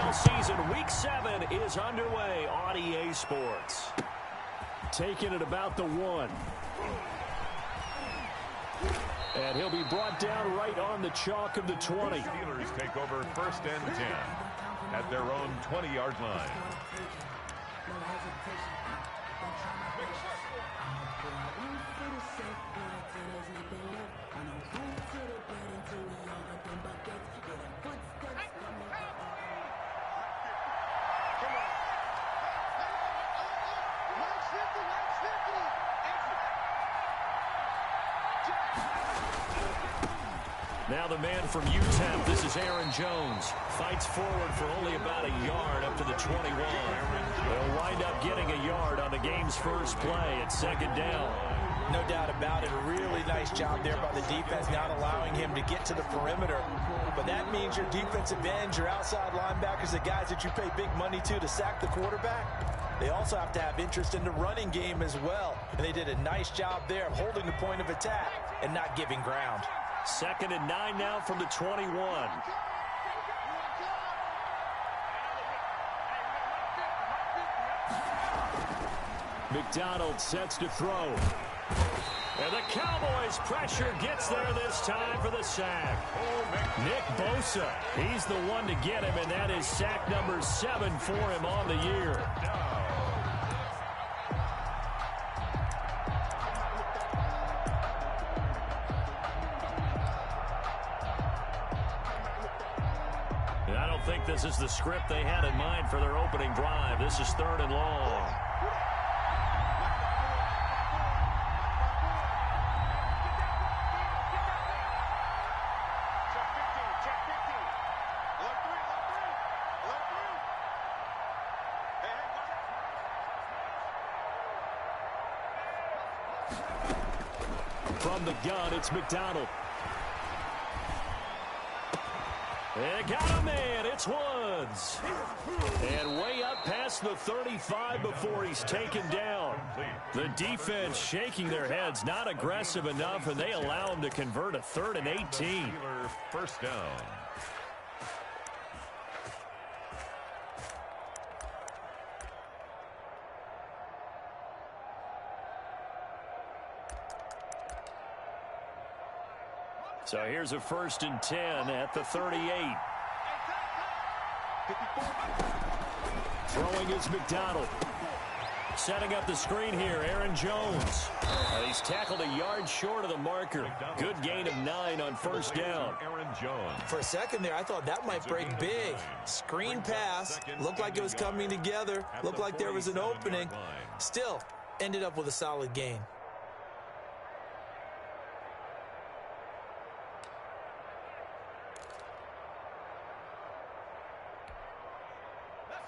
NFL season, Week 7 is underway on EA Sports. Taking it about the 1. And he'll be brought down right on the chalk of the 20. Steelers take over 1st and 10 at their own 20-yard line. Now the man from UTEP, this is Aaron Jones. Fights forward for only about a yard up to the 21. They'll wind up getting a yard on the game's first play at 2nd down. No doubt about it. A really nice job there by the defense, not allowing him to get to the perimeter. But that means your defensive ends, your outside linebackers, the guys that you pay big money to sack the quarterback, they also have to have interest in the running game as well. And they did a nice job there of holding the point of attack and not giving ground. 2nd and 9 now from the 21. McDonald sets to throw. And the Cowboys' pressure gets there this time for the sack. Nick Bosa, he's the one to get him, and that is sack number 7 for him on the year. I don't think this is the script they had in mind for their opening drive. This is 3rd and long. From the gun, it's McDonald. And got a man, it's Woods. And way up past the 35 before he's taken down. The defense shaking their heads, not aggressive enough, and they allow him to convert a 3rd and 18. 1st down. So here's a 1st and 10 at the 38. Throwing is McDonald. Setting up the screen here, Aaron Jones. He's tackled a yard short of the marker. Good gain of 9 on 1st down. Aaron Jones. For a second there, I thought that might break big. Screen pass. Looked like it was coming together. Looked like there was an opening. Still, ended up with a solid gain.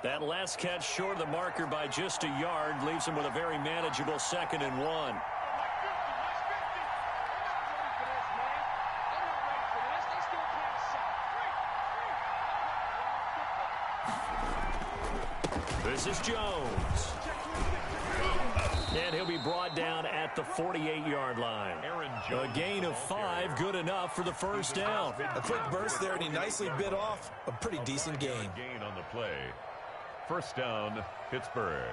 That last catch short of the marker by just a yard leaves him with a very manageable 2nd and 1. This is Jones. And he'll be brought down at the 48-yard line. A gain of 5, good enough for the 1st down. A quick burst there, and he nicely bit off a pretty decent gain. Gain on the play. 1st down, Pittsburgh.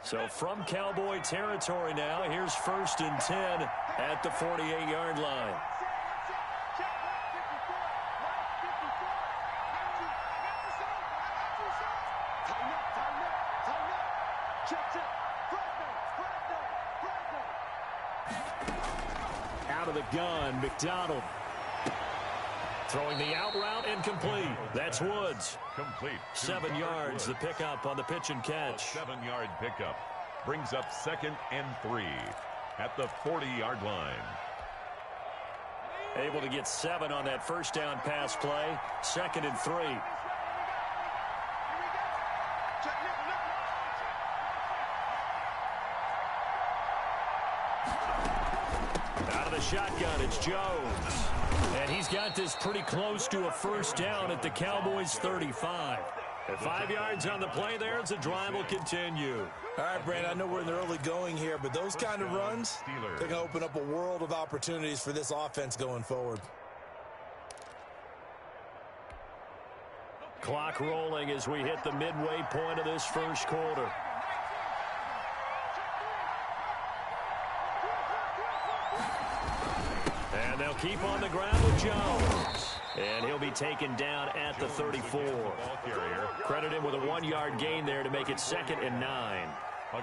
So from Cowboy territory now, here's 1st and 10 at the 48-yard line. Out of the gun, McDonald. Throwing the out route, incomplete. That's Woods. Complete. 7 yards, the pickup on the pitch and catch. 7-yard pickup brings up 2nd and 3 at the 40-yard line. Able to get 7 on that 1st down pass play. 2nd and 3. Out of the shotgun, it's Jones. And he's got this pretty close to a first down at the Cowboys' 35. At 5 yards on the play there, as the drive will continue. All right, Brandon, I know we're in the early going here, but those kind of runs, they're going to open up a world of opportunities for this offense going forward. Clock rolling as we hit the midway point of this first quarter. And they'll keep on the ground with Jones. And he'll be taken down at the 34. Credit him with a 1-yard gain there to make it 2nd and 9.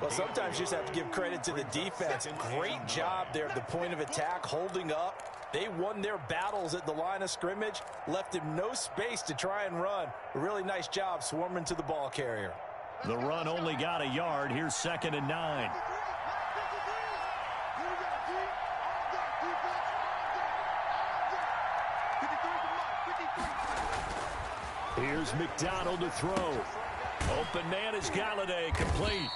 Well, sometimes you just have to give credit to the defense. Great job there at the point of attack, holding up. They won their battles at the line of scrimmage, left him no space to try and run. A really nice job swarming to the ball carrier. The run only got a yard. Here's 2nd and 9. Here's McDonald to throw. Open man is Galladay, complete.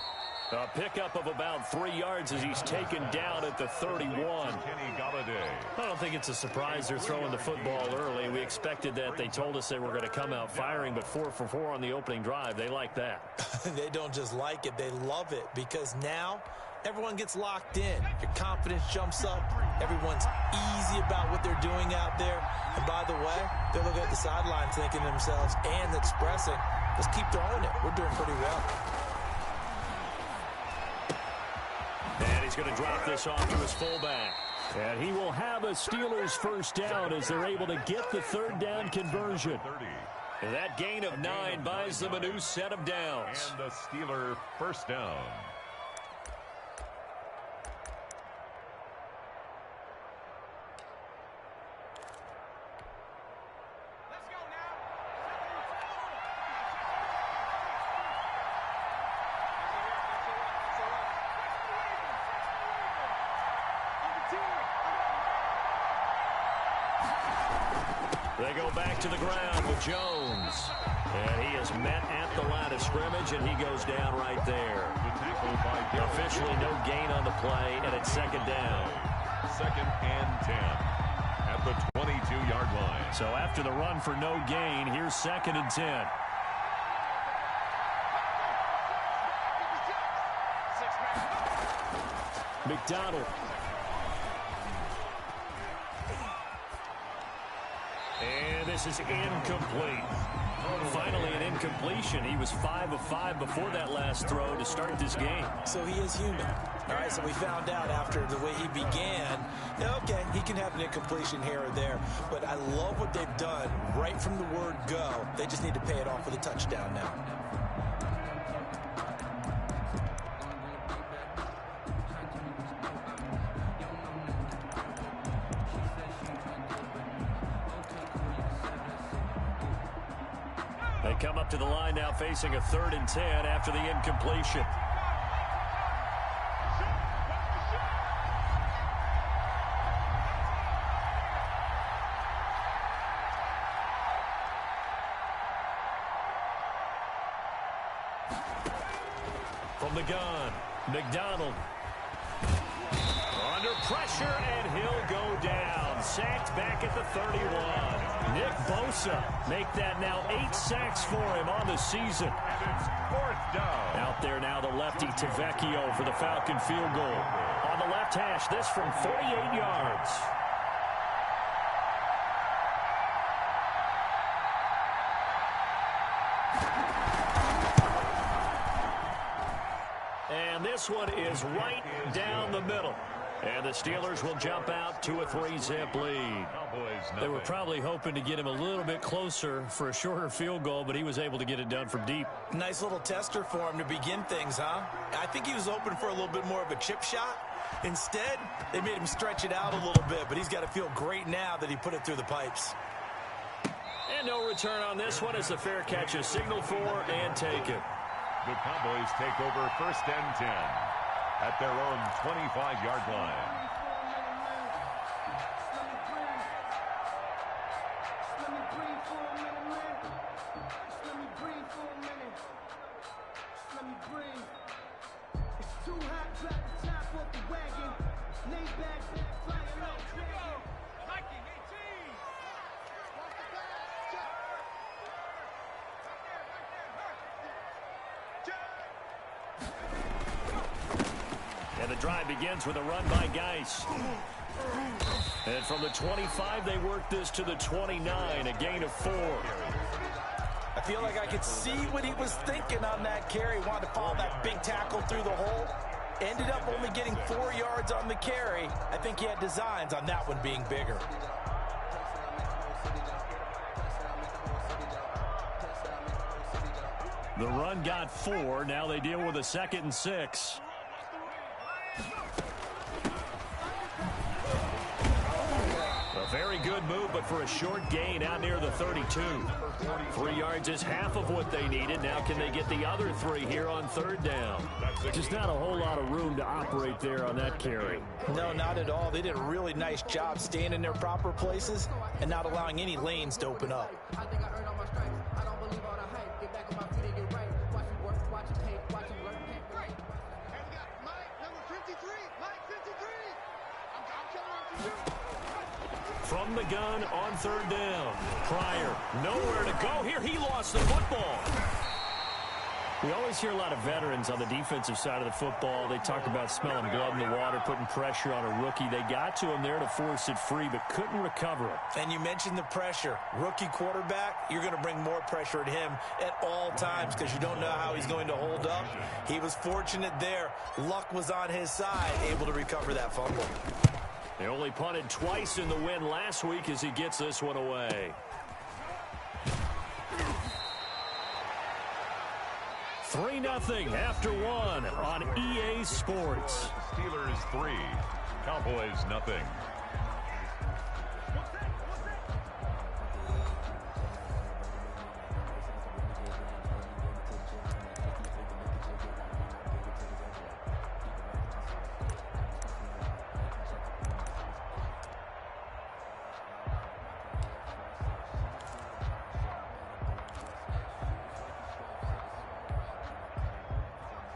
A pickup of about 3 yards as he's taken down at the 31. I don't think it's a surprise they're throwing the football early. We expected that. They told us they were going to come out firing, but 4 for 4 on the opening drive. They like that. They don't just like it, they love it, because now everyone gets locked in. Your confidence jumps up. Everyone's easy about what they're doing out there. And by the way, they're looking at the sideline thinking to themselves and expressing, let's keep throwing it. We're doing pretty well. And he's going to drop this off to his fullback. And he will have a Steelers first down as they're able to get the 3rd down conversion. And that gain of 9 buys them a new set of downs. And the Steeler first down. They go back to the ground with Jones. And he is met at the line of scrimmage, and he goes down right there. Officially no gain on the play, and it's 2nd down. 2nd and 10 at the 22-yard line. So after the run for no gain, here's 2nd and 10. McDonald. And this is incomplete. Finally an incompletion. He was 5 of 5 before that last throw to start this game. So he is human. All right, so we found out after the way he began, okay, he can have an incompletion here or there, but I love what they've done right from the word go. They just need to pay it off with a touchdown now. They come up to the line now facing a 3rd and 10 after the incompletion. From the gun, McDonald. Under pressure, and he'll go down. Sacked back at the 31. Nick Bosa make that now 8 sacks for him on the season. It's 4th down. Out there now the lefty Tavecchio for the Falcon field goal. On the left hash, this from 48 yards. And this one is right down the middle. And the Steelers will jump out to a 3-zip lead. They were probably hoping to get him a little bit closer for a shorter field goal, but he was able to get it done from deep. Nice little tester for him to begin things, huh? I think he was hoping for a little bit more of a chip shot. Instead, they made him stretch it out a little bit, but he's got to feel great now that he put it through the pipes. And no return on this one as the fair catch is signaled for and taken. The Cowboys take over 1st and 10 at their own 25-yard line. And the drive begins with a run by Geis. And from the 25, they work this to the 29, a gain of 4. I feel like I could see what he was thinking on that carry. Wanted to follow that big tackle through the hole. Ended up only getting 4 yards on the carry. I think he had designs on that one being bigger. The run got 4. Now they deal with a 2nd and 6. A very good move, but for a short gain out near the 32. 3 yards is half of what they needed. Now can they get the other 3 here on 3rd down? Just not a whole lot of room to operate there on that carry. No, not at all. They did a really nice job staying in their proper places and not allowing any lanes to open up. From the gun on 3rd down. Pryor, nowhere to go here. He lost the football. We always hear a lot of veterans on the defensive side of the football. They talk about smelling blood in the water, putting pressure on a rookie. They got to him there to force it free, but couldn't recover it. And you mentioned the pressure. Rookie quarterback, you're going to bring more pressure at him at all times because you don't know how he's going to hold up. He was fortunate there. Luck was on his side, able to recover that fumble. They only punted twice in the win last week as he gets this one away. 3-0 after 1 on EA Sports. Steelers 3, Cowboys nothing.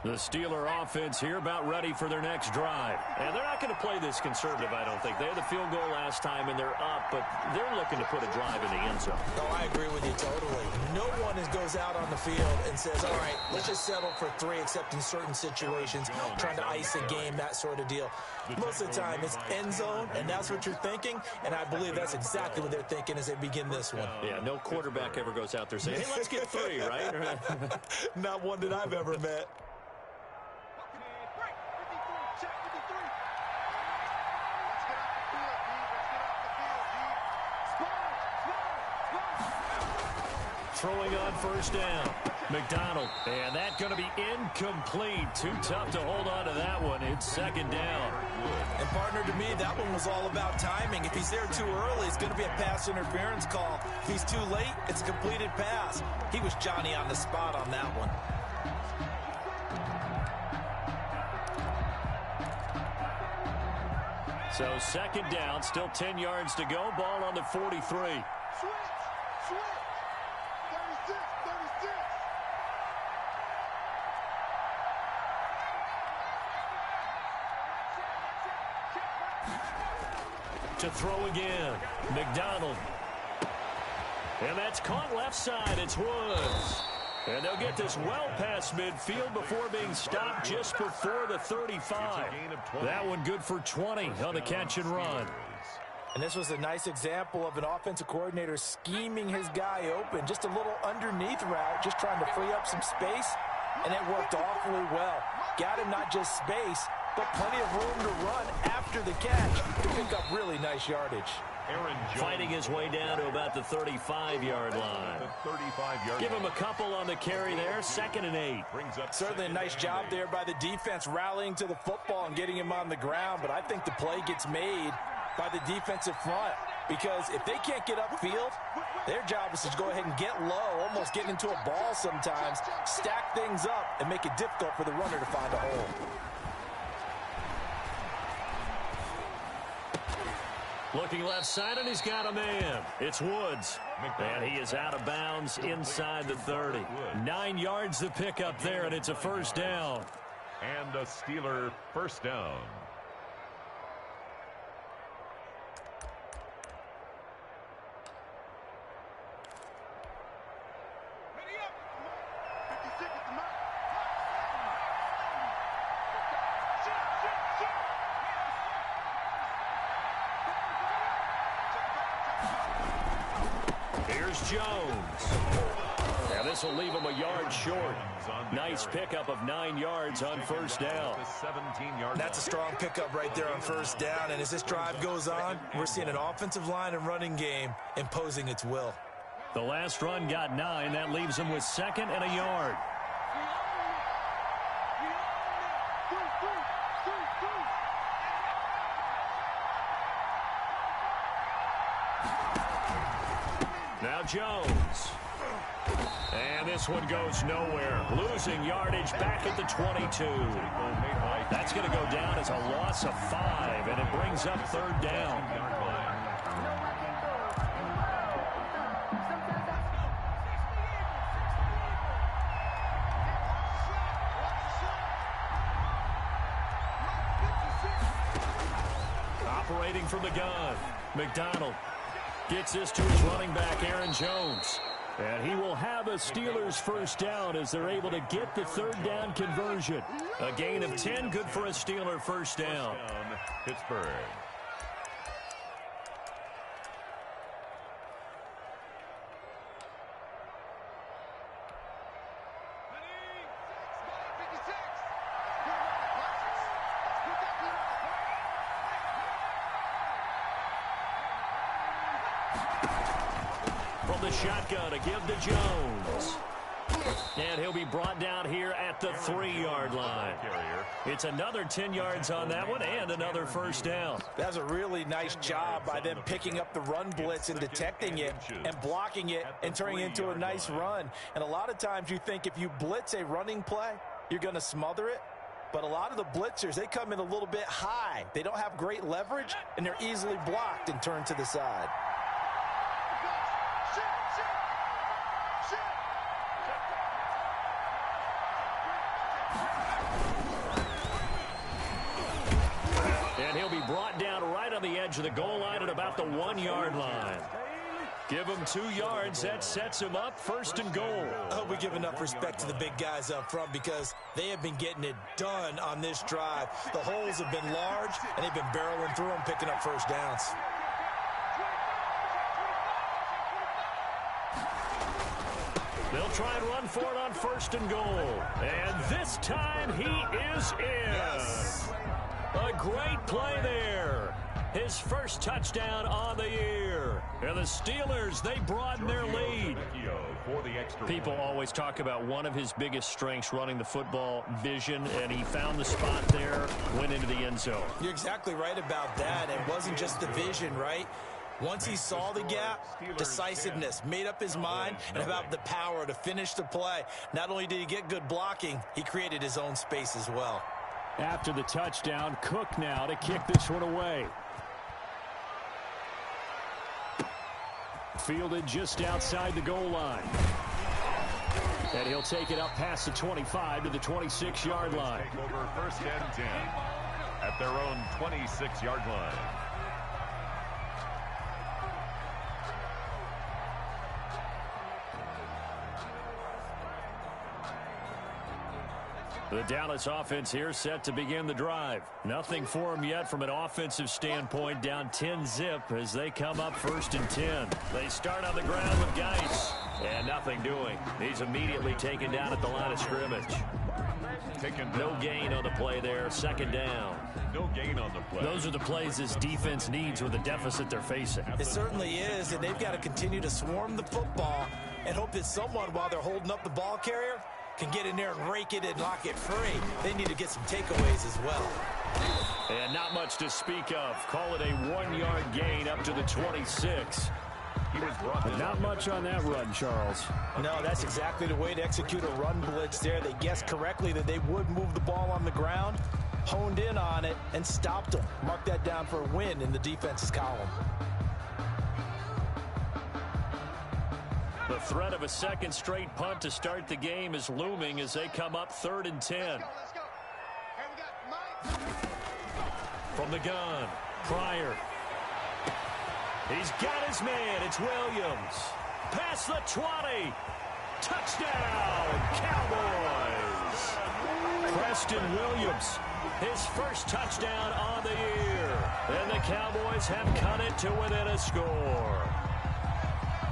The Steeler offense here about ready for their next drive. And they're not going to play this conservative, I don't think. They had the field goal last time, and they're up, but they're looking to put a drive in the end zone. No, I agree with you totally. No one goes out on the field and says, all right, let's just settle for 3, except in certain situations, trying to ice a game, that sort of deal. Most of the time, it's end zone, and that's what you're thinking, and I believe that's exactly what they're thinking as they begin this one. Yeah, no quarterback ever goes out there saying, hey, let's get 3, right? Not one that I've ever met. Throwing on 1st down. McDonald. And that's going to be incomplete. Too tough to hold on to that one. It's 2nd down. And partner, to me, that one was all about timing. If he's there too early, it's going to be a pass interference call. If he's too late, it's a completed pass. He was Johnny on the spot on that one. So 2nd down, still 10 yards to go. Ball on the 43. To throw again. McDonald. And that's caught left side. It's Woods. And they'll get this well past midfield before being stopped just before the 35. That one good for 20 on the catch and run. And this was a nice example of an offensive coordinator scheming his guy open. Just a little underneath route, just trying to free up some space. And it worked awfully well. Got him not just space, but plenty of room to run after the catch to pick up really nice yardage. Fighting his way down to about the 35-yard line. Give him a couple on the carry there. 2nd and 8. Certainly a nice job there by the defense rallying to the football and getting him on the ground. But I think the play gets made by the defensive front, because if they can't get upfield, their job is to go ahead and get low, almost get into a ball sometimes, stack things up, and make it difficult for the runner to find a hole. Looking left side, and he's got a man. It's Woods. And he is out of bounds inside the 30. 9 yards to pick up there, and it's a 1st down. And a Steeler 1st down. Here's Jones. And this will leave him a yard short. Nice pickup of 9 yards on first down. That's a strong pickup right there on first down. And as this drive goes on, we're seeing an offensive line and running game imposing its will. The last run got 9. That leaves him with 2nd and a yard. Now Jones. And this one goes nowhere. Losing yardage back at the 22. That's going to go down as a loss of 5, and it brings up 3rd down. Operating from the gun, McDonald gets this to his running back, Aaron Jones. And he will have a Steelers first down as they're able to get the 3rd down conversion. A gain of 10, good for a Steeler first down. Pittsburgh. From the shotgun to give to Jones. And he'll be brought down here at the 3-yard line. It's another 10 yards on that one and another first down. That's a really nice job by them picking up the run blitz and detecting it and blocking it and turning it into a nice run. And a lot of times you think if you blitz a running play, you're going to smother it. But a lot of the blitzers, they come in a little bit high. They don't have great leverage, and they're easily blocked and turned to the side. And he'll be brought down right on the edge of the goal line at about the 1-yard line. Give him 2 yards. That sets him up 1st and goal. I hope we give enough respect to the big guys up front because they have been getting it done on this drive. The holes have been large, and they've been barreling through them, picking up first downs. They'll try and run for it on 1st and goal. And this time he is in. Yes. A great play there. His first touchdown on the year. And the Steelers, they broaden their lead. People always talk about one of his biggest strengths, running the football, vision, and he found the spot there, went into the end zone. You're exactly right about that. It wasn't just the vision, right? Once he saw the gap, decisiveness, made up his mind, and about the power to finish the play. Not only did he get good blocking, he created his own space as well. After the touchdown, Cook now to kick this one away. Fielded just outside the goal line. And he'll take it up past the 25 to the 26-yard line. Take over 1st and 10 at their own 26-yard line. The Dallas offense here set to begin the drive. Nothing for them yet from an offensive standpoint. Down 10-zip as they come up 1st and 10. They start on the ground with Geis. And nothing doing. He's immediately taken down at the line of scrimmage. No gain on the play there. 2nd down. No gain on the play. Those are the plays this defense needs with the deficit they're facing. It certainly is, and they've got to continue to swarm the football and hope that someone, while they're holding up the ball carrier, can get in there and rake it and knock it free. They need to get some takeaways as well. And not much to speak of. Call it a 1-yard gain up to the 26. He was brought Not much on that run, Charles. No, that's exactly the way to execute a run blitz there. They guessed correctly that they would move the ball on the ground, honed in on it, and stopped them. Mark that down for a win in the defense's column. The threat of a 2nd straight punt to start the game is looming as they come up 3rd and 10. From the gun, Pryor. He's got his man. It's Williams. Past the 20. Touchdown, Cowboys. Preston Williams his first touchdown on the year. And the Cowboys have cut it to within a score.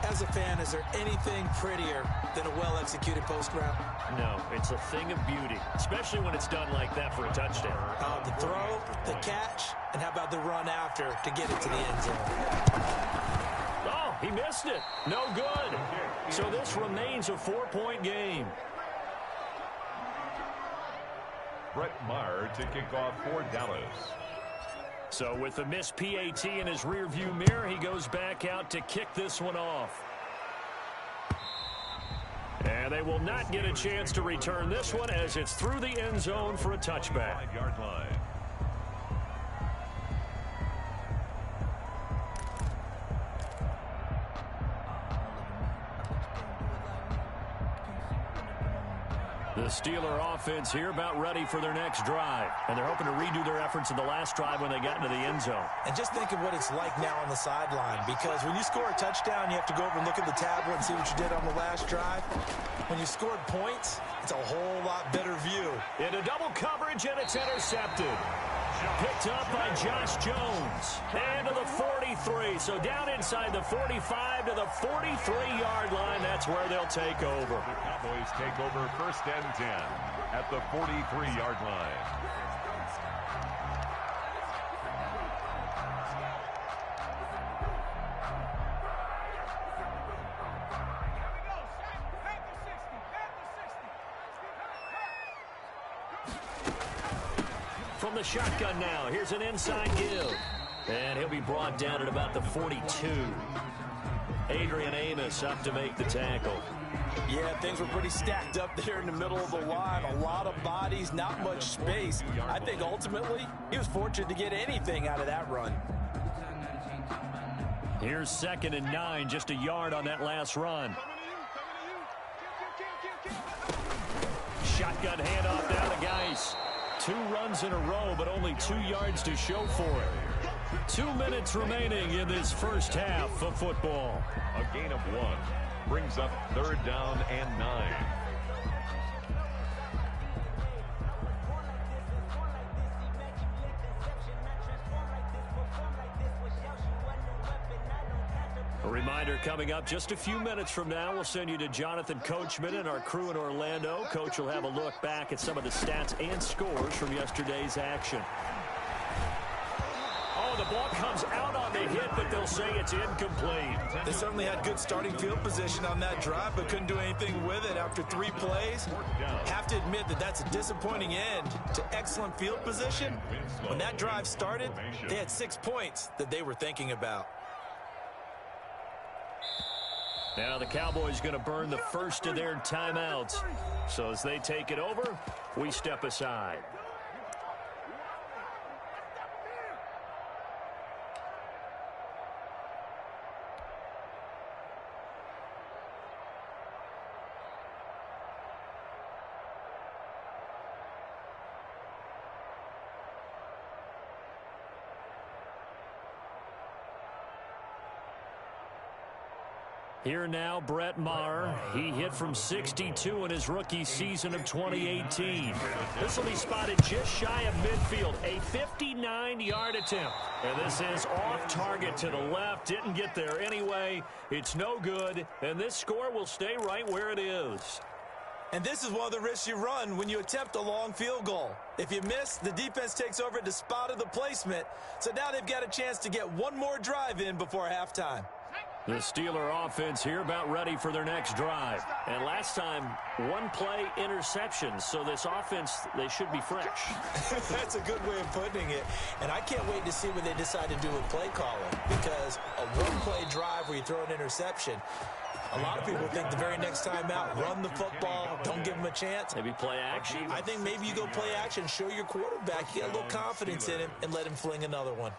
As a fan, is there anything prettier than a well-executed post route? No, it's a thing of beauty, especially when it's done like that for a touchdown. The throw, the catch, and how about the run after to get it to the end zone? Oh, he missed it. No good. So this remains a 4-point game. Brett Maher to kick off for Dallas. So with the missed PAT in his rearview mirror, he goes back out to kick this one off. And they will not get a chance to return this one as it's through the end zone for a touchback. 5-yard line. The Steeler offense here about ready for their next drive. And they're hoping to redo their efforts in the last drive when they got into the end zone. And just think of what it's like now on the sideline, because when you score a touchdown, you have to go over and look at the tablet and see what you did on the last drive. When you scored points, it's a whole lot better view. Into double coverage, and it's intercepted. Picked up by Josh Jones. And to the 43. So down inside the 45 to the 43-yard line. That's where they'll take over. The Cowboys take over 1st and 10 at the 43-yard line. From the shotgun now, here's an inside give. And he'll be brought down at about the 42. Adrian Amos up to make the tackle. Yeah, things were pretty stacked up there in the middle of the line. A lot of bodies, not much space. I think ultimately he was fortunate to get anything out of that run. Here's 2nd and 9, just a yard on that last run. Shotgun handoff down to Geis. 2 runs in a row, but only 2 yards to show for it. 2 minutes remaining in this first half of football. A gain of 1 brings up 3rd down and 9. A reminder coming up just a few minutes from now, we'll send you to Jonathan Coachman and our crew in Orlando. Coach will have a look back at some of the stats and scores from yesterday's action. Oh, the ball comes out on the hit, but they'll say it's incomplete. They certainly had good starting field position on that drive, but couldn't do anything with it after 3 plays. Have to admit that that's a disappointing end to excellent field position. When that drive started, they had 6 points that they were thinking about. Now the Cowboys going to burn the first of their timeouts. So as they take it over, we step aside. Here now, Brett Maher. He hit from 62 in his rookie season of 2018. This will be spotted just shy of midfield. A 59-yard attempt. And this is off target to the left. Didn't get there anyway. It's no good. And this score will stay right where it is. And this is one of the risks you run when you attempt a long field goal. If you miss, the defense takes over at the spot of the placement. So now they've got a chance to get one more drive in before halftime. The Steeler offense here about ready for their next drive. And last time, 1-play interception. So this offense, they should be fresh. That's a good way of putting it. And I can't wait to see what they decide to do with play calling. Because a 1-play drive where you throw an interception, a lot of people think the very next time out, run the football, don't give them a chance. Maybe play action? I think maybe you go play action, show your quarterback, get a little confidence in him, and let him fling another one.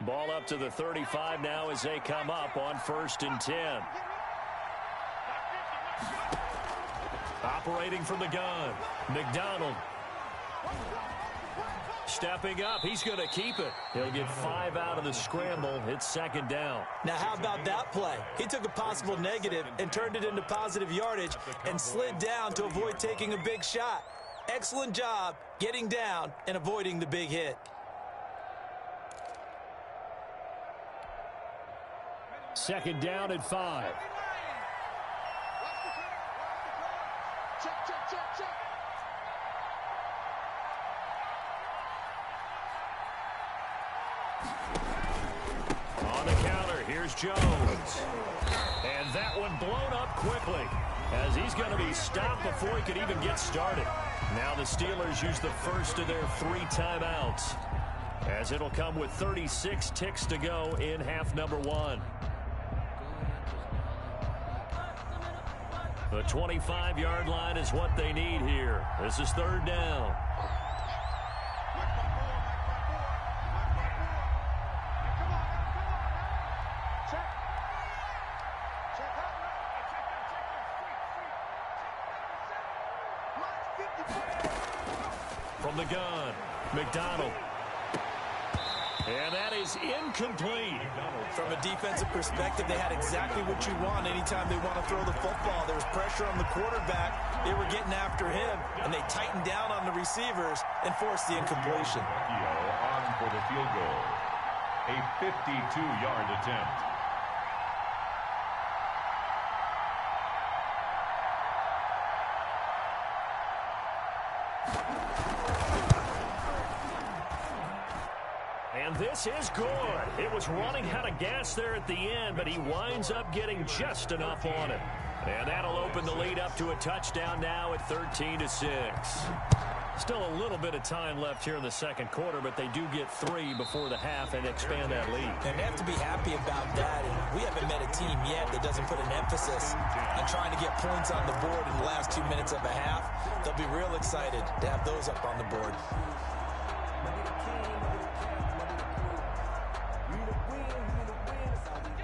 Ball up to the 35 now as they come up on 1st and 10. Operating from the gun, McDonald. stepping up. He's going to keep it. He'll get 5 out of the scramble. It's second down. Now, how about that play? He took a possible negative and turned it into positive yardage and slid down to avoid taking a big shot. Excellent job getting down and avoiding the big hit. Second down and 5. On the counter, here's Jones. And that one blown up quickly as he's going to be stopped before he could even get started. Now the Steelers use the first of their 3 timeouts as it'll come with 36 ticks to go in half number 1. The 25-yard line is what they need here. This is third down. From the gun, McDonald. And that is incomplete. From a defensive perspective, they had exactly what you want anytime they want to throw the football. There was pressure on the quarterback. They were getting after him, and they tightened down on the receivers and forced the incompletion. On for the field goal. A 52-yard attempt. And this is good. It was running out of gas there at the end, but he winds up getting just enough on it. And that'll open the lead up to a touchdown now at 13-6. Still a little bit of time left here in the second quarter, but they do get 3 before the half and expand that lead. And they have to be happy about that. And we haven't met a team yet that doesn't put an emphasis on trying to get points on the board in the last 2 minutes of a half. They'll be real excited to have those up on the board.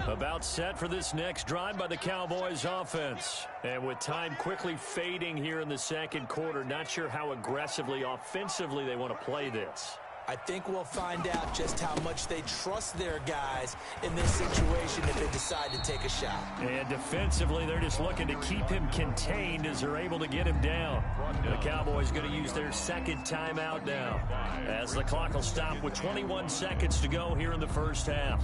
About set for this next drive by the Cowboys offense. And with time quickly fading here in the second quarter, not sure how aggressively, offensively they want to play this. I think we'll find out just how much they trust their guys in this situation if they decide to take a shot. And defensively, they're just looking to keep him contained as they're able to get him down. The Cowboys going to use their second timeout now as the clock will stop with 21 seconds to go here in the first half.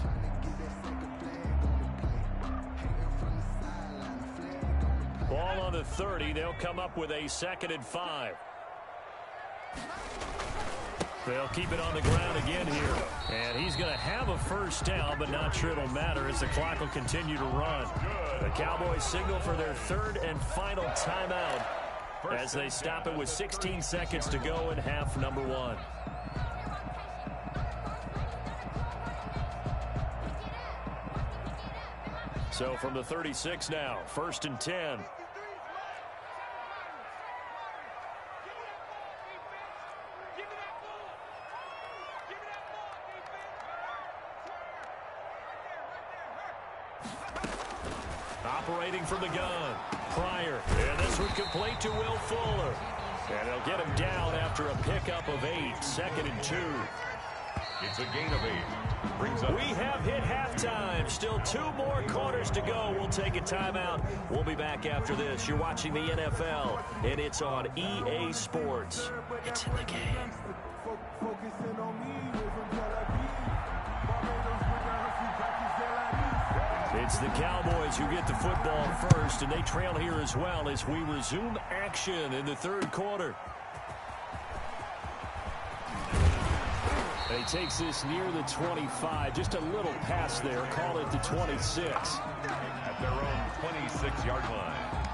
Ball on the 30. They'll come up with a 2nd and 5. They'll keep it on the ground again here. And he's going to have a first down, but not sure it'll matter as the clock will continue to run. The Cowboys signal for their 3rd and final timeout as they stop it with 16 seconds to go in half number 1. So from the 36 now, 1st and 10. Operating from the gun, Pryor. And this one complete to Will Fuller. And they'll get him down after a pickup of 8, 2nd and 2. It's a gain of 8. Brings up. We have hit halftime. Still 2 more quarters to go. We'll take a timeout. We'll be back after this. You're watching the NFL, and it's on EA Sports. It's in the game. It's the Cowboys who get the football first, and they trail here as well as we resume action in the 3rd quarter. He takes this near the 25, just a little pass there, call it the 26. At their own 26-yard line.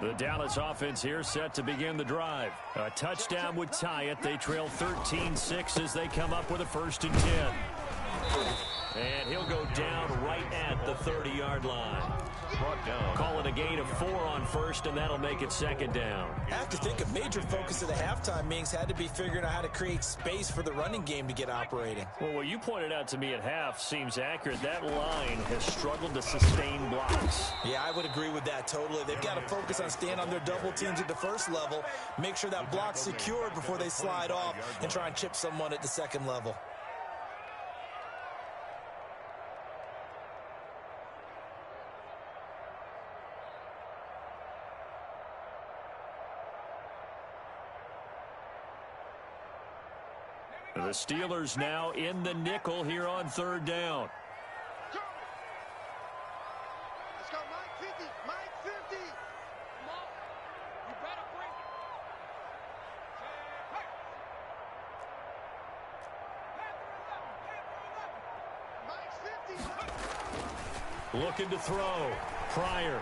The Dallas offense here set to begin the drive. A touchdown would tie it. They trail 13-6 as they come up with a 1st and 10. And he'll go down right at the 30-yard line. Brought down. Call it a gain of 4 on first, and that'll make it second down. I have to think a major focus of the halftime meetings had to be figuring out how to create space for the running game to get operating. Well, what you pointed out to me at half seems accurate. That line has struggled to sustain blocks. Yeah, I would agree with that totally. They've got to focus on staying on their double teams at the first level, make sure that block's secured before they slide off and try and chip someone at the second level. The Steelers now in the nickel here on third down. Let's go, Mike 50. Mike 50. Come on. You better bring it. Mike 50. Looking to throw. Pryor.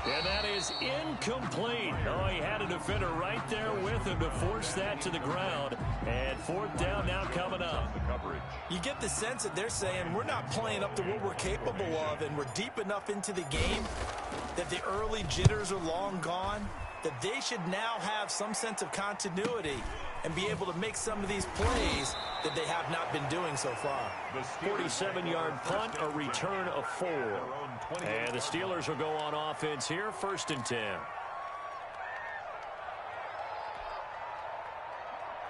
And that is incomplete. Oh, he had a defender right there with him to force that to the ground. And fourth down now coming up. You get the sense that they're saying we're not playing up to what we're capable of, and we're deep enough into the game that the early jitters are long gone, that they should now have some sense of continuity and be able to make some of these plays that they have not been doing so far. 47-yard punt, a return of 4. And the Steelers will go on offense here, 1st and 10.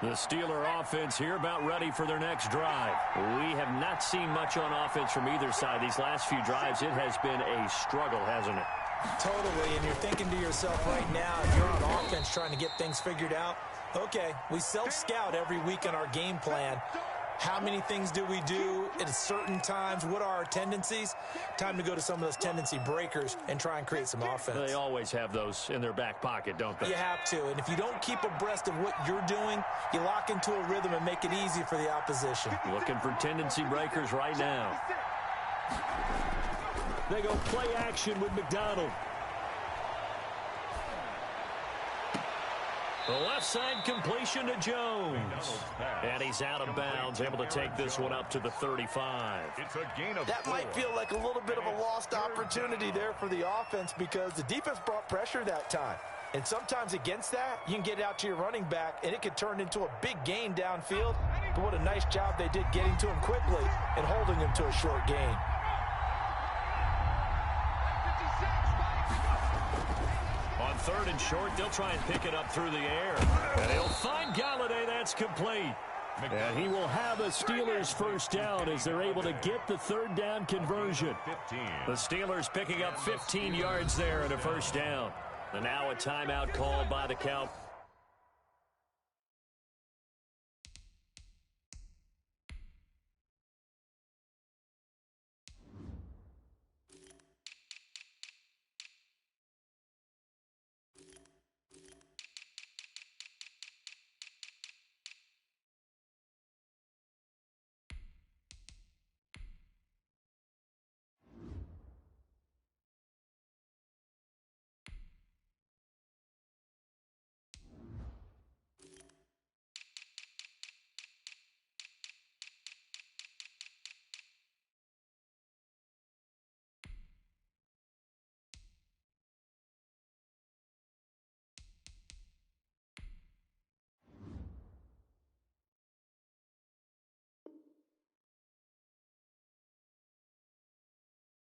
The Steeler offense here about ready for their next drive. We have not seen much on offense from either side. These last few drives, it has been a struggle, hasn't it? Totally, and you're thinking to yourself right now, if you're on offense trying to get things figured out, okay, we self-scout every week in our game plan. How many things do we do at certain times? What are our tendencies? Time to go to some of those tendency breakers and try and create some offense. They always have those in their back pocket, don't they? You have to, and if you don't keep abreast of what you're doing, you lock into a rhythm and make it easy for the opposition. Looking for tendency breakers right now. They go play action with McDonald. The left side completion to Jones. And he's out of bounds, able to take this one up to the 35. It's a gain of That 4. might feel like a little bit of a lost opportunity there for the offense because the defense brought pressure that time. And sometimes against that, you can get out to your running back, and it could turn into a big gain downfield. But what a nice job they did getting to him quickly and holding him to a short gain. On 3rd and short, they'll try and pick it up through the air. And he'll find Galladay. That's complete. And he will have a Steelers first down as they're able to get the 3rd down conversion. 15. The Steelers picking up 15 yards there and a first down. And now a timeout called by the Count.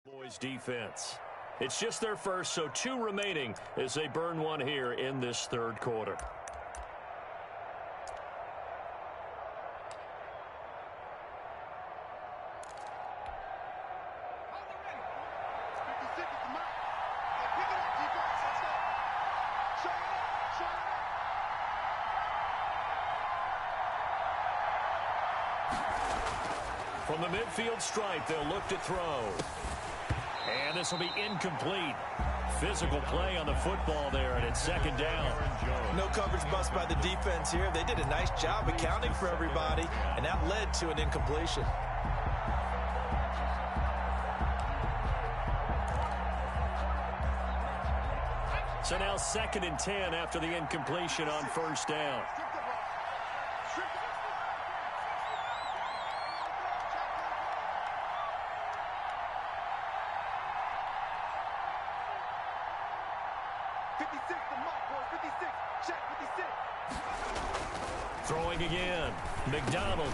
Boys defense. It's just their first, so 2 remaining as they burn one here in this 3rd quarter. From the midfield stripe, they'll look to throw. And this will be incomplete. Physical play on the football there, and it's 2nd down. No coverage bust by the defense here. They did a nice job accounting for everybody, and that led to an incompletion. So now 2nd and 10 after the incompletion on first down. 56, the mark, boy, 56. Check 56. Throwing again. McDonald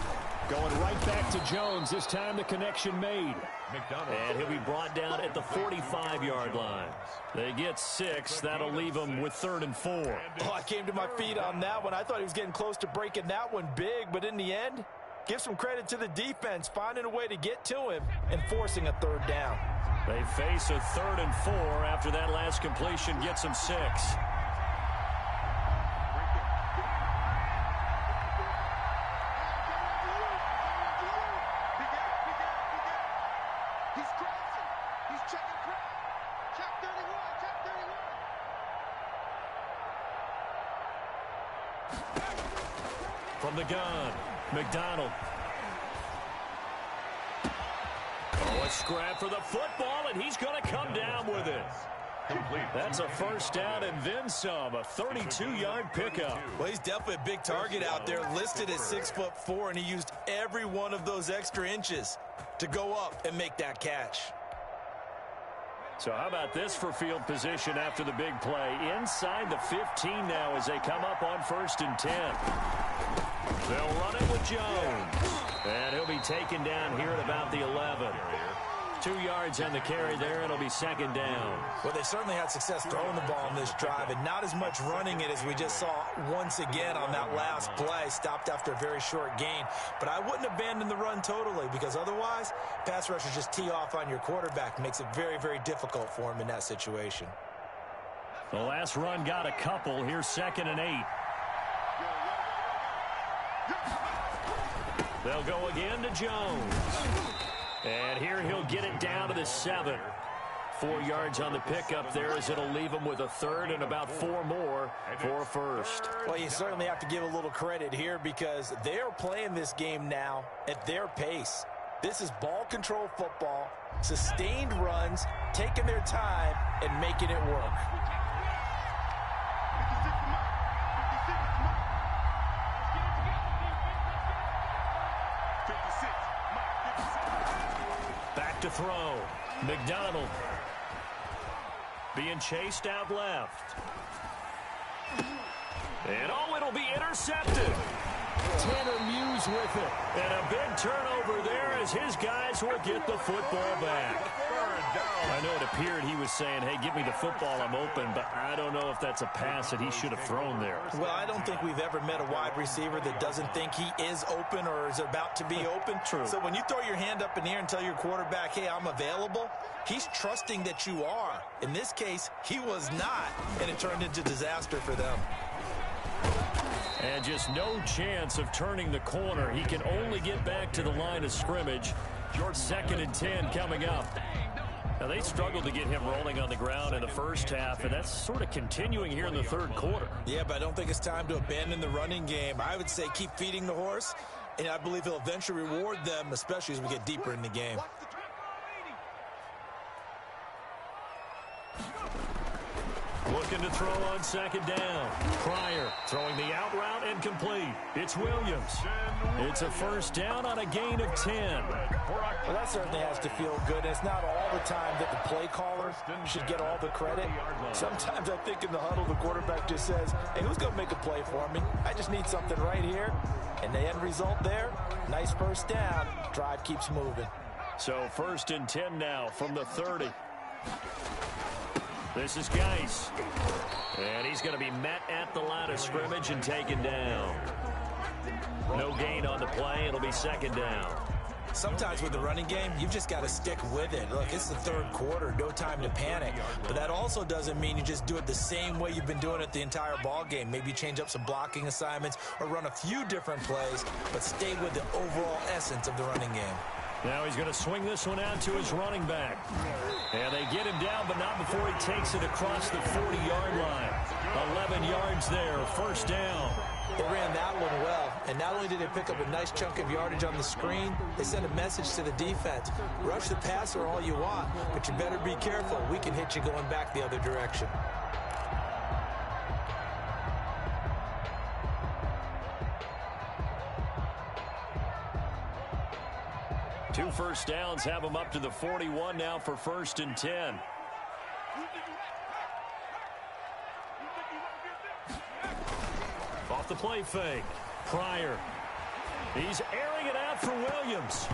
going right back to Jones. This time the connection made. And he'll be brought down at the 45-yard line. They get 6. That'll leave them with 3rd and 4. Oh, I came to my feet on that one. I thought he was getting close to breaking that one big, but in the end, give some credit to the defense, finding a way to get to him and forcing a 3rd down. They face a 3rd and 4 after that last completion gets them 6. From the gun, McDonald. Oh, a scrap for the football, and he's going to come down with it. That's a first down and then some, a 32-yard pickup. Well, he's definitely a big target out there, listed at 6'4", and he used every one of those extra inches to go up and make that catch. So how about this for field position after the big play? Inside the 15 now as they come up on 1st and 10. They'll run it with Jones. And he'll be taken down here at about the 11. 2 yards on the carry there. It'll be 2nd down. Well, they certainly had success throwing the ball on this drive, and not as much running it as we just saw once again on that last play. Stopped after a very short gain. But I wouldn't abandon the run totally, because otherwise, pass rushers just tee off on your quarterback. Makes it very, very difficult for him in that situation. The last run got a couple. Here's 2nd and 8. They'll go again to Jones. And here he'll get it down to the 7. 4 yards on the pickup there as it'll leave him with a 3rd and about 4 more for a 1st. Well, you certainly have to give a little credit here because they're playing this game now at their pace. This is ball control football, sustained runs, taking their time and making it work. Back to throw. McDonald being chased out left. And oh, it'll be intercepted. Tanner Muse with it. And a big turnover there as his guys will get the football back. I know it appeared he was saying, hey, give me the football, I'm open, but I don't know if that's a pass that he should have thrown there. Well, I don't think we've ever met a wide receiver that doesn't think he is open or is about to be open. True. So when you throw your hand up in the air and tell your quarterback, hey, I'm available, he's trusting that you are. In this case, he was not, and it turned into disaster for them. And just no chance of turning the corner. He can only get back to the line of scrimmage. 2nd and 10 coming up. Now, they struggled to get him rolling on the ground in the first half, and that's sort of continuing here in the 3rd quarter. Yeah, but I don't think it's time to abandon the running game. I would say keep feeding the horse, and I believe he'll eventually reward them, especially as we get deeper in the game. Looking to throw on 2nd down. Pryor throwing the out route and complete. It's Williams. It's a first down on a gain of 10. Well, that certainly has to feel good. It's not all the time that the play caller should get all the credit. Sometimes I think in the huddle, the quarterback just says, hey, who's going to make a play for me? I just need something right here. And the end result there, nice first down. Drive keeps moving. So 1st and 10 now from the 30. This is Geis. And he's going to be met at the line of scrimmage and taken down. No gain on the play. It'll be 2nd down. Sometimes with the running game, you've just got to stick with it. Look, it's the 3rd quarter, no time to panic. But that also doesn't mean you just do it the same way you've been doing it the entire ball game. Maybe change up some blocking assignments or run a few different plays, but stay with the overall essence of the running game. Now he's going to swing this one out to his running back. And they get him down, but not before he takes it across the 40-yard line. 11 yards there, first down. They ran that one well, and not only did they pick up a nice chunk of yardage on the screen, they sent a message to the defense. Rush the passer all you want, but you better be careful. We can hit you going back the other direction. Two first downs have him up to the 41 now for 1st and 10. off the play fake. Pryor. He's airing it out for Williams.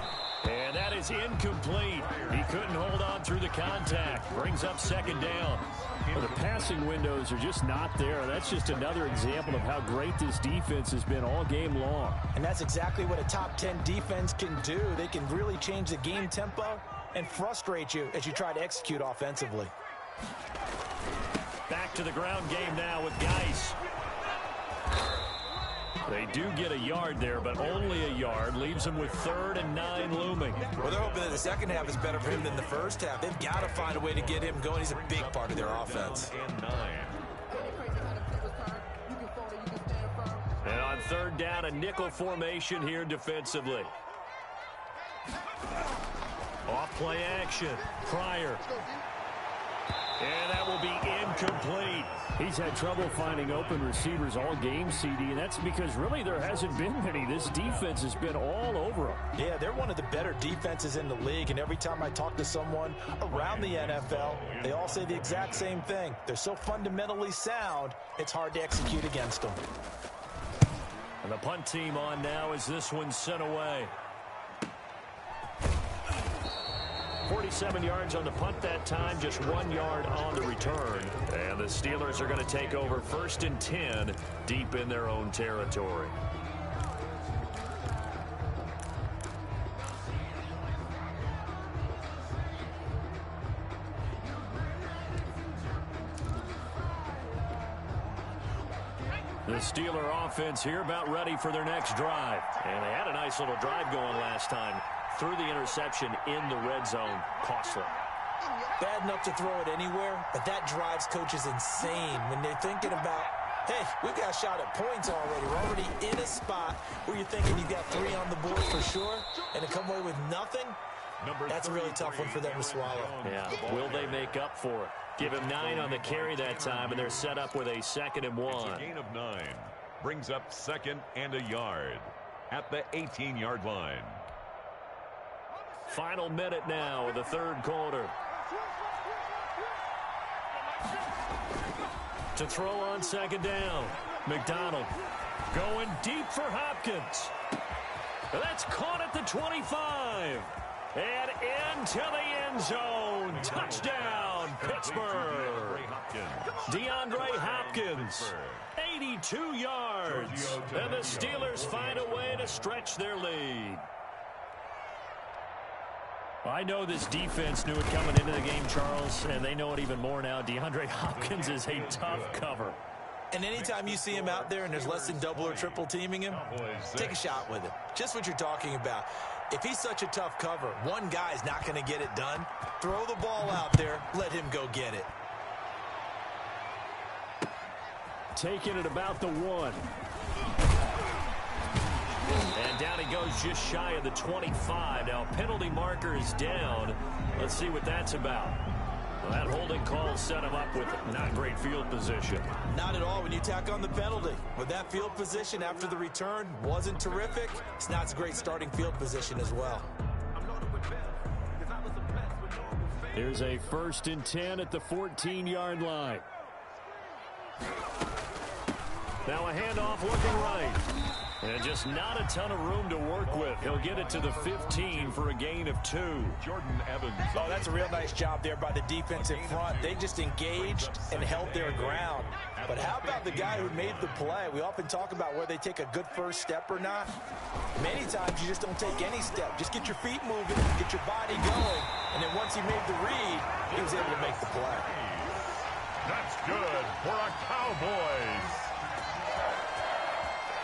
And that is incomplete. He couldn't hold on through the contact. Brings up second down. Well, the passing windows are just not there. That's just another example of how great this defense has been all game long. And that's exactly what a top 10 defense can do. They can really change the game tempo and frustrate you as you try to execute offensively. Back to the ground game now with Geis. They do get a yard there, but only a yard. Leaves them with 3rd and 9 looming. Well, they're hoping that the second half is better for him than the first half. They've got to find a way to get him going. He's a big part of their offense. And on 3rd down, a nickel formation here defensively. Off play action. Pryor. And that will be incomplete. He's had trouble finding open receivers all game, CD, and that's because really there hasn't been many. This defense has been all over them. Yeah, they're one of the better defenses in the league, and every time I talk to someone around the NFL, they all say the exact same thing. They're so fundamentally sound, it's hard to execute against them. And the punt team on now as this one's sent away. 47 yards on the punt that time, just 1 yard on the return. And the Steelers are going to take over 1st and 10 deep in their own territory. The Steeler offense here about ready for their next drive. And they had a nice little drive going last time. Threw the interception in the red zone. Costly. Bad enough to throw it anywhere, but that drives coaches insane when they're thinking about, hey, we've got a shot at points already. We're already in a spot where you're thinking you've got 3 on the board for sure, and to come away with nothing, that's a really tough one for them to swallow. Yeah, will they make up for it? Give him 9 on the carry that time, and they're set up with a 2nd and 1. It's a gain of 9. Brings up 2nd and a yard at the 18-yard line. Final minute now of the 3rd quarter. To throw on 2nd down. McDonald going deep for Hopkins. That's caught at the 25. And into the end zone. Touchdown, Pittsburgh. DeAndre Hopkins, 82 yards. And the Steelers find a way to stretch their lead. I know this defense knew it coming into the game, Charles, and they know it even more now. DeAndre Hopkins is a tough cover. And anytime you see him out there and there's less than double or triple teaming him, take a shot with him. Just what you're talking about. If he's such a tough cover, one guy's not going to get it done. Throw the ball out there. Let him go get it. Taking it about the 1. And down he goes just shy of the 25. Now penalty marker is down. Let's see what that's about. Well, that holding call set him up with not great field position. Not at all when you tack on the penalty. With that field position after the return wasn't terrific, it's not a great starting field position as well. Here's a 1st and 10 at the 14-yard line. Now a handoff looking right. And just not a ton of room to work with. He'll get it to the 15 for a gain of 2. Jordan Evans. Oh, that's a real nice job there by the defense in front. They just engaged and held their ground. But how about the guy who made the play? We often talk about whether they take a good first step or not. Many times you just don't take any step. Just get your feet moving, get your body going. And then once he made the read, he was able to make the play. That's good for a Cowboys.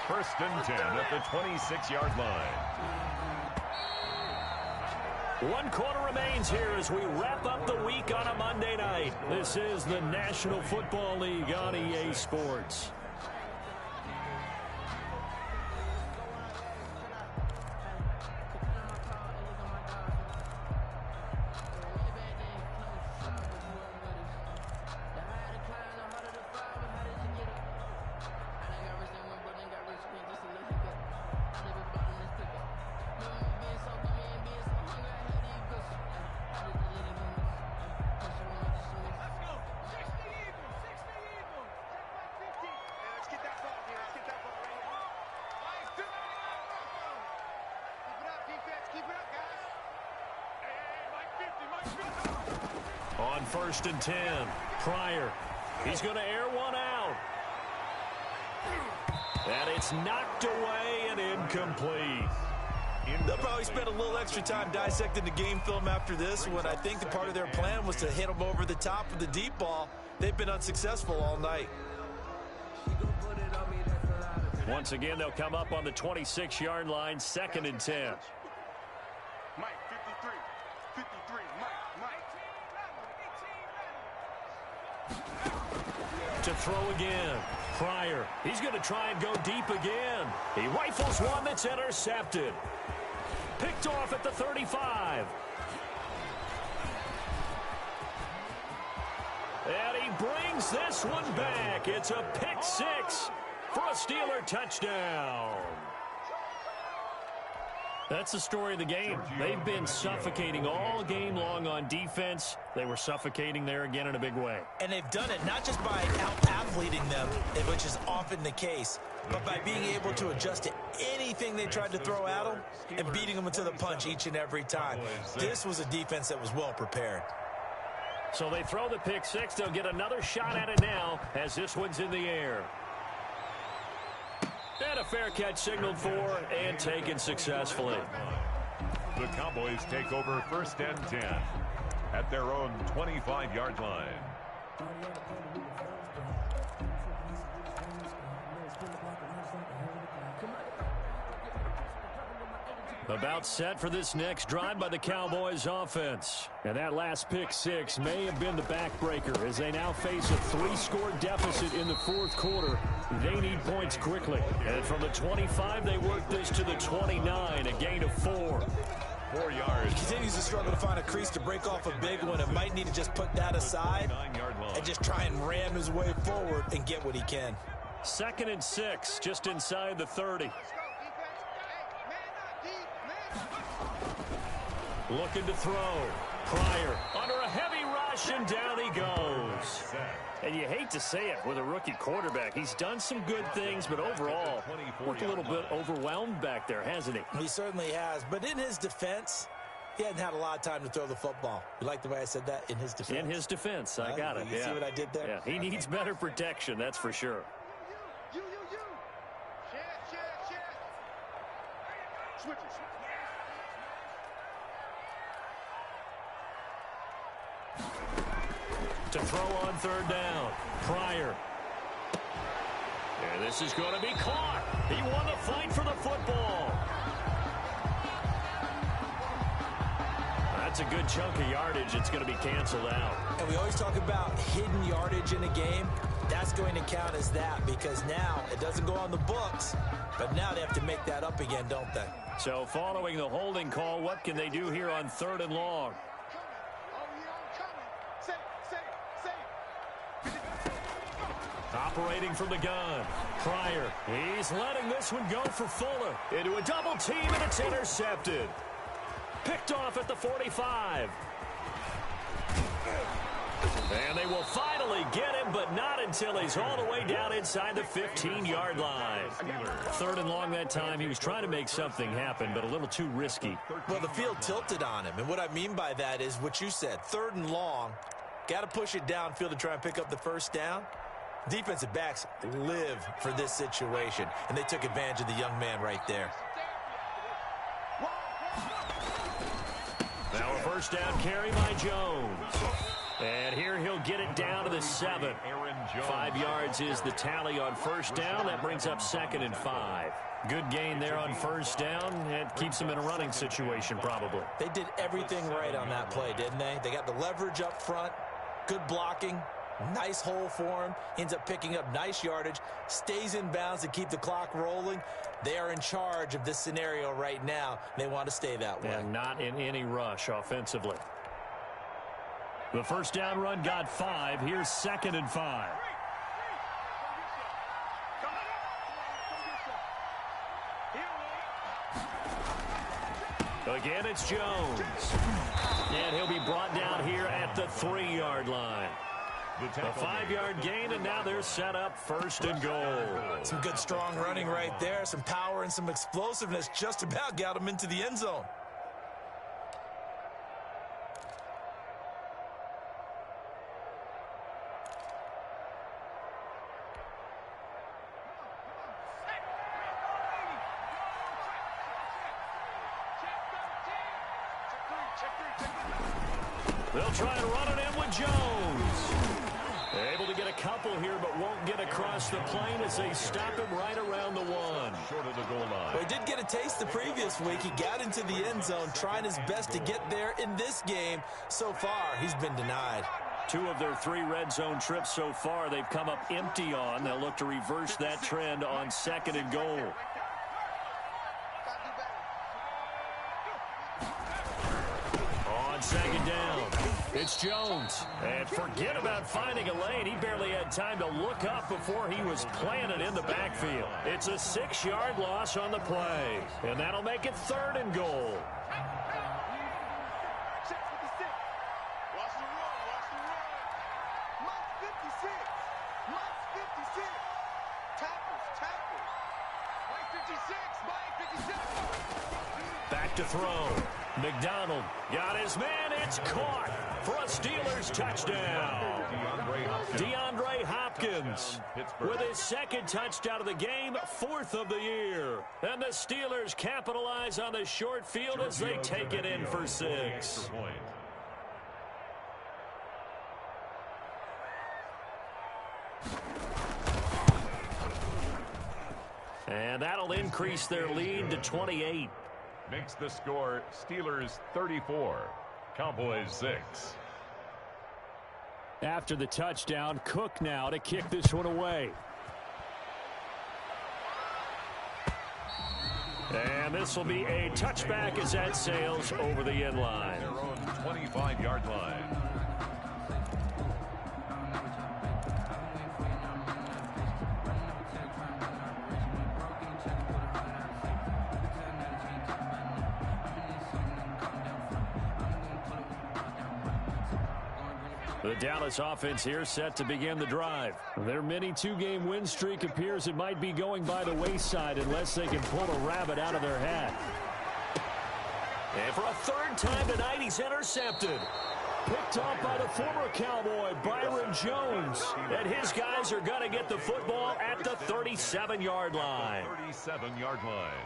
1st and 10 at the 26-yard line. 1 quarter remains here as we wrap up the week on a Monday night. This is the National Football League on EA Sports. On 1st and 10, Pryor. He's going to air one out. And it's knocked away and incomplete. They'll probably spend a little extra time dissecting the game film after this when I think the part of their plan was to hit them over the top of the deep ball. They've been unsuccessful all night. Once again, they'll come up on the 26-yard line, 2nd and 10. Mike, 53, Mike. To throw again, Pryor. He's going to try and go deep again. He rifles one that's intercepted. Picked off at the 35. And he brings this one back. It's a pick six for a Steeler touchdown. That's the story of the game. They've been suffocating all game long on defense. They were suffocating there again in a big way. And they've done it not just by out-athleting them, which is often the case, but by being able to adjust to anything they tried to throw at them and beating them into the punch each and every time. This was a defense that was well prepared. So they throw the pick six. They'll get another shot at it now as this one's in the air. And a fair catch signaled for and taken successfully. The Cowboys take over 1st and 10 at their own 25-yard line. About set for this next drive by the Cowboys offense. And that last pick six may have been the backbreaker as they now face a 3-score deficit in the 4th quarter. They need points quickly. And from the 25, they work this to the 29, a gain of 4. 4 yards. Continues to struggle to find a crease to break off a big one. It might need to just put that aside and just try and ram his way forward and get what he can. 2nd and 6, just inside the 30. Looking to throw. Pryor under a heavy rush, and down he goes. And you hate to say it with a rookie quarterback. He's done some good things, but overall, looked a little bit overwhelmed back there, hasn't he? He certainly has. But in his defense, he hadn't had a lot of time to throw the football. You like the way I said that? In his defense? In his defense. I got it. You see what I did there? Yeah, he needs better protection, that's for sure. You. Share. Switches. To throw on 3rd down. Pryor. And this is going to be caught. He won the fight for the football. That's a good chunk of yardage. It's going to be canceled out. And we always talk about hidden yardage in a game. That's going to count as that because now it doesn't go on the books, but now they have to make that up again, don't they? So following the holding call, what can they do here on 3rd and long? Operating from the gun. Pryor. He's letting this one go for Fuller. Into a double team, and it's intercepted. Picked off at the 45. And they will finally get him, but not until he's all the way down inside the 15-yard line. 3rd and long that time. He was trying to make something happen, but a little too risky. Well, the field tilted on him, and what I mean by that is what you said. 3rd and long, got to push it downfield to try and pick up the 1st down. Defensive backs live for this situation, and they took advantage of the young man right there. Now a 1st down carry by Jones. And here he'll get it down to the 7. 5 yards is the tally on 1st down. That brings up 2nd and 5. Good gain there on 1st down. It keeps them in a running situation probably. They did everything right on that play, didn't they? They got the leverage up front, good blocking. Nice hole for him. Ends up picking up nice yardage. Stays in bounds to keep the clock rolling. They are in charge of this scenario right now. They want to stay that way. And not in any rush offensively. The 1st down run got 5. Here's 2nd and 5. Again, it's Jones. And he'll be brought down here at the 3-yard line. A 5-yard gain, and now they're set up 1st and goal. Some good strong running right there. Some power and some explosiveness just about got him into the end zone. They'll try and run it in with Jones. Able to get a couple here, but won't get across the plane as they stop him right around the one. Short of the goal line. Well, he did get a taste the previous week. He got into the end zone, trying his best to get there in this game. So far, he's been denied. 2 of their 3 red zone trips so far, they've come up empty on. They'll look to reverse that trend on 2nd and goal. On 2nd down, it's Jones. And forget about finding a lane. He barely had time to look up before he was planted in the backfield. It's a 6-yard loss on the play. And that'll make it 3rd and goal. Back to throw. McDonald got his man. It's caught for a Steelers touchdown. DeAndre Hopkins with his 2nd touchdown of the game, 4th of the year. And the Steelers capitalize on the short field as they take it in for 6. And that'll increase their lead to 28. Makes the score Steelers 34, Cowboys 6. After the touchdown, Cook now to kick this one away. And this will be a touchback as that sails over the end line. Their own 25-yard line. The Dallas offense here set to begin the drive. Their mini 2-game win streak appears it might be going by the wayside unless they can pull a rabbit out of their hat. And for a 3rd time tonight, he's intercepted. Picked off by the former Cowboy, Byron Jones. And his guys are going to get the football at the 37-yard line. 37-yard line.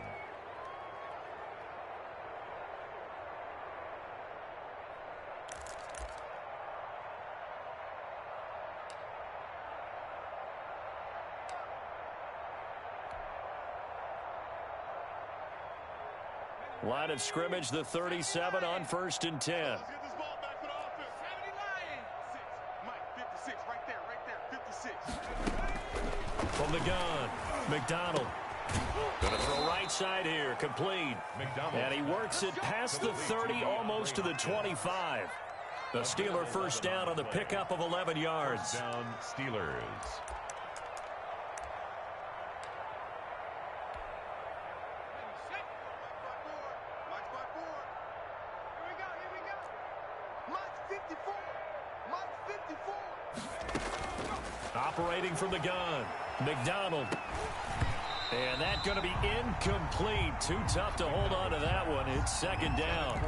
Line of scrimmage, the 37 on 1st and 10. Let's get this ball back for the offense. 79. Mike, 56, right there, 56. From the gun, McDonald. Going to throw right side here, complete. McDonald. And he works it past the 30, almost to the 25. The Steeler first down on the pickup of 11 yards. First down, Steelers. Operating from the gun, McDonald. And that's going to be incomplete. Too tough to hold on to that one. It's 2nd down.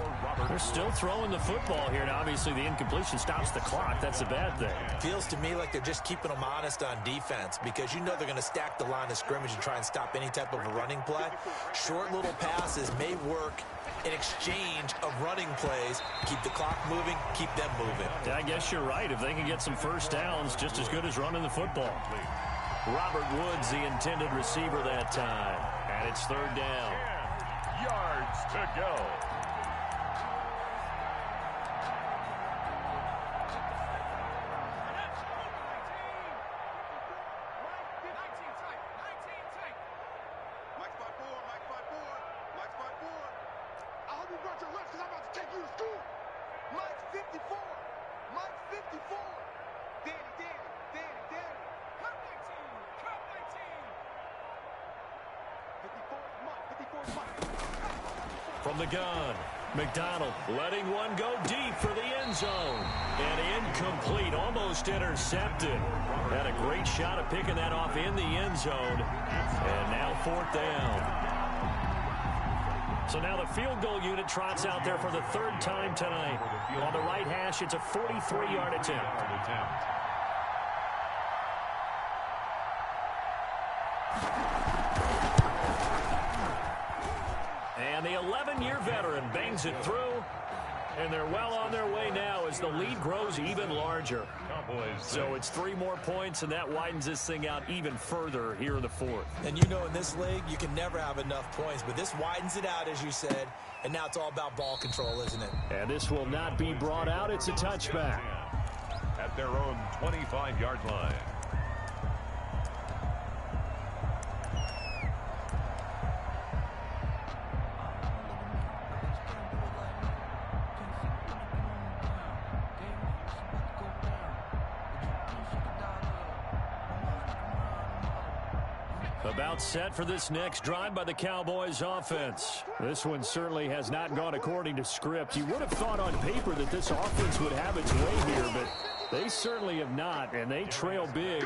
They're still throwing the football here. Now, obviously, the incompletion stops the clock. That's a bad thing. Feels to me like they're just keeping them honest on defense because you know they're going to stack the line of scrimmage and try and stop any type of a running play. Short little passes may work in exchange of running plays. Keep the clock moving, keep them moving. I guess you're right. If they can get some first downs, just as good as running the football. Robert Woods, the intended receiver that time. And it's 3rd down. 10 yards to go. From the gun, McDonald letting one go deep for the end zone. And incomplete, almost intercepted. Had a great shot at picking that off in the end zone. And now 4th down. So now the field goal unit trots out there for the 3rd time tonight. On the right hash, it's a 43-yard attempt. And the 11-year veteran bangs it through. And they're well on their way now as the lead grows even larger. So it's 3 more points, and that widens this thing out even further here in the fourth. And you know in this league, you can never have enough points, but this widens it out, as you said, and now it's all about ball control, isn't it? And this will not be brought out. It's a touchback. At their own 25-yard line. About set for this next drive by the Cowboys offense. This one certainly has not gone according to script. You would have thought on paper that this offense would have its way here, but they certainly have not, and they trail big.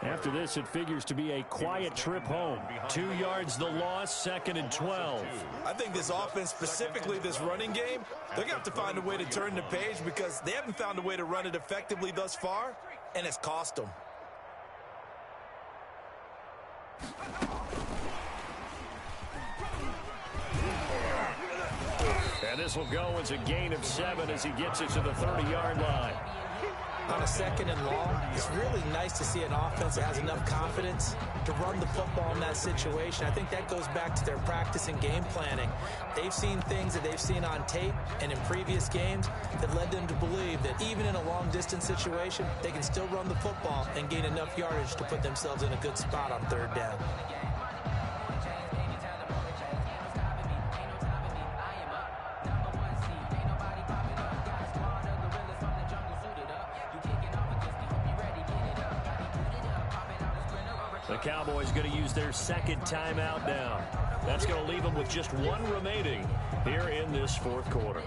After this, it figures to be a quiet trip home. 2 yards the loss, 2nd and 12. I think this offense, specifically this running game, they're going to have to find a way to turn the page because they haven't found a way to run it effectively thus far, and it's cost them. And this will go as a gain of 7 as he gets it to the 30-yard line. On a 2nd and long, it's really nice to see an offense that has enough confidence to run the football in that situation. I think that goes back to their practice and game planning. They've seen things that they've seen on tape and in previous games that led them to believe that even in a long-distance situation, they can still run the football and gain enough yardage to put themselves in a good spot on 3rd down. The Cowboys going to use their 2nd timeout now. That's going to leave them with just 1 remaining here in this 4th quarter.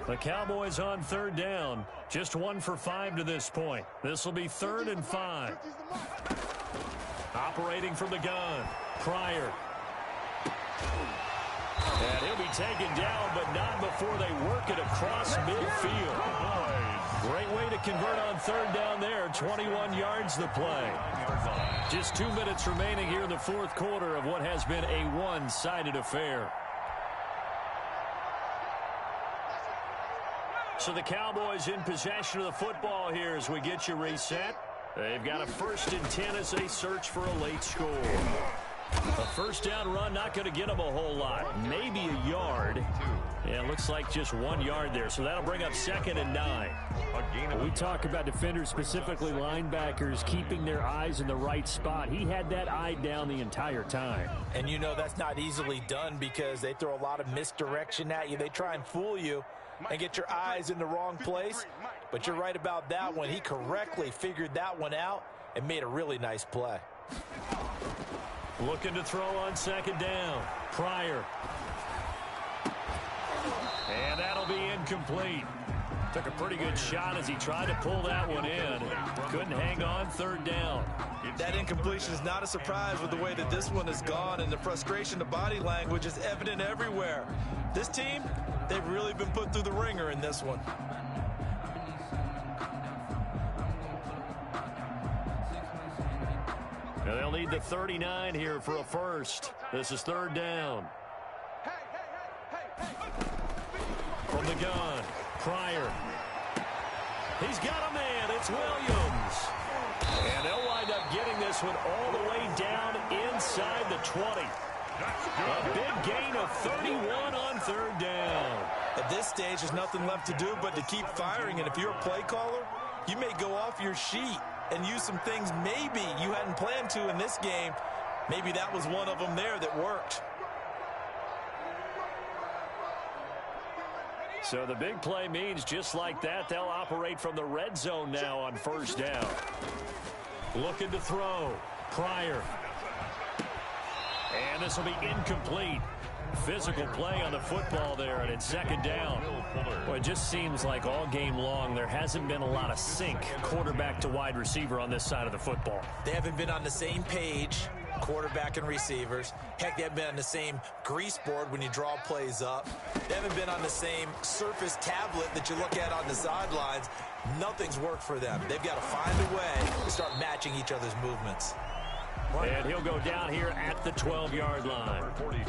The Cowboys on 3rd down. Just 1 for 5 to this point. This will be 3rd and 5. Operating from the gun. Pryor. And he'll be taken down, but not before they work it across midfield. Great way to convert on 3rd down there. 21 yards the play. Just 2 minutes remaining here in the 4th quarter of what has been a one-sided affair. So the Cowboys in possession of the football here as we get you reset. They've got a 1st and 10 as they search for a late score. A 1st down run, not going to get them a whole lot. Maybe a yard. Yeah, it looks like just 1 yard there. So that'll bring up 2nd and 9. We talk about defenders, specifically linebackers, keeping their eyes in the right spot. He had that eye down the entire time. And you know that's not easily done because they throw a lot of misdirection at you. They try and fool you and get your eyes in the wrong place. But you're right about that one. He correctly figured that one out and made a really nice play. Looking to throw on 2nd down. Pryor. And that'll be incomplete. Took a pretty good shot as he tried to pull that one in. Couldn't hang on 3rd down. That incompletion is not a surprise with the way that this one has gone, and the frustration, the body language is evident everywhere. This team, they've really been put through the ringer in this one. Now they'll need the 39 here for a 1st. This is 3rd down. From the gun, Pryor. He's got a man. It's Williams. And they'll wind up getting this one all the way down inside the 20. A big gain of 31 on 3rd down. At this stage, there's nothing left to do but to keep firing. And if you're a play caller, you may go off your sheet and use some things maybe you hadn't planned to in this game. Maybe that was one of them there that worked. So the big play means just like that, they'll operate from the red zone now on 1st down. Looking to throw. Pryor. And this will be incomplete. Physical play on the football there, and it's second down. Well, it just seems like all game long there hasn't been a lot of sync quarterback to wide receiver on this side of the football. They haven't been on the same page, quarterback and receivers. Heck, they haven't been on the same grease board when you draw plays up. They haven't been on the same surface tablet that you look at on the sidelines. Nothing's worked for them. They've got to find a way to start matching each other's movements. And he'll go down here at the 12-yard line. 42.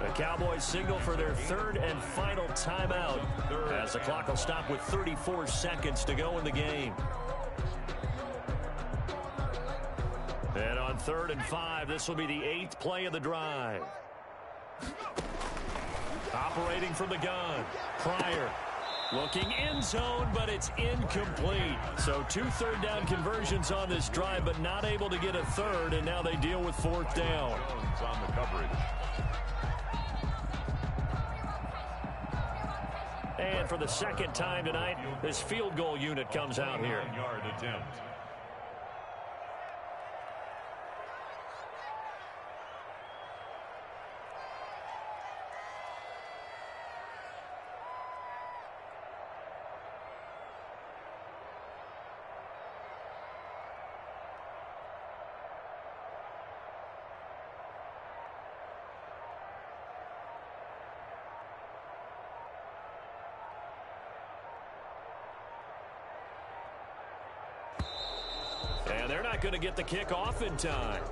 The Cowboys signal for their third and final timeout as the clock will stop with 34 seconds to go in the game. And on 3rd and 5, this will be the 8th play of the drive. Operating from the gun, Pryor. Looking end zone, but it's incomplete. So 2 third-down conversions on this drive, but not able to get a third, and now they deal with 4th down. Jones on the coverage. And for the second time tonight, this field goal unit comes out here. 9-yard attempt. And they're not going to get the kick off in time.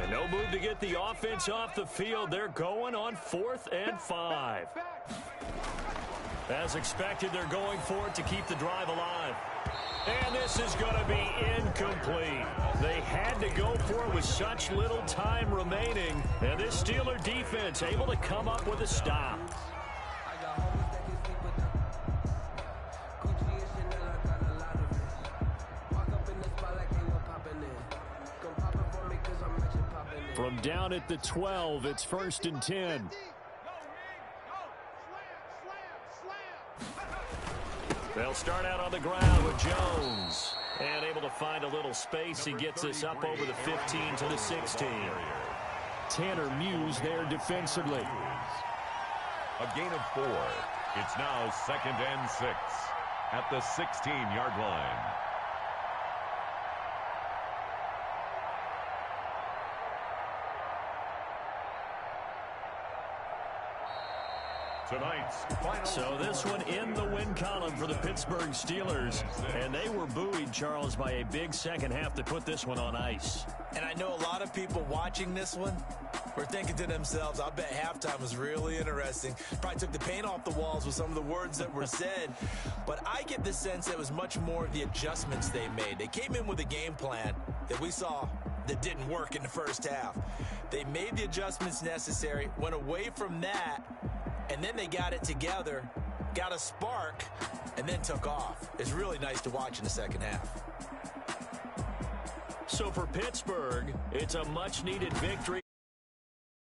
No move to get the offense off the field. They're going on 4th and 5. As expected, they're going for it to keep the drive alive. And this is going to be incomplete. They had to go for it with such little time remaining. And this Steeler defense able to come up with a stop. From down at the 12, it's 1st and 10. They'll start out on the ground with Jones. And able to find a little space. He gets this up over the 15 to the 16. Tanner Muse there defensively. A gain of 4. It's now 2nd and 6 at the 16-yard line. Tonight's final. So this one in the win column for the Pittsburgh Steelers. And they were buoyed, Charles, by a big second half to put this one on ice. And I know a lot of people watching this one were thinking to themselves, I bet halftime was really interesting. Probably took the paint off the walls with some of the words that were said. But I get the sense it was much more of the adjustments they made. They came in with a game plan that we saw that didn't work in the first half. They made the adjustments necessary, went away from that, and then they got it together, got a spark, and then took off. It's really nice to watch in the second half. So for Pittsburgh, it's a much-needed victory.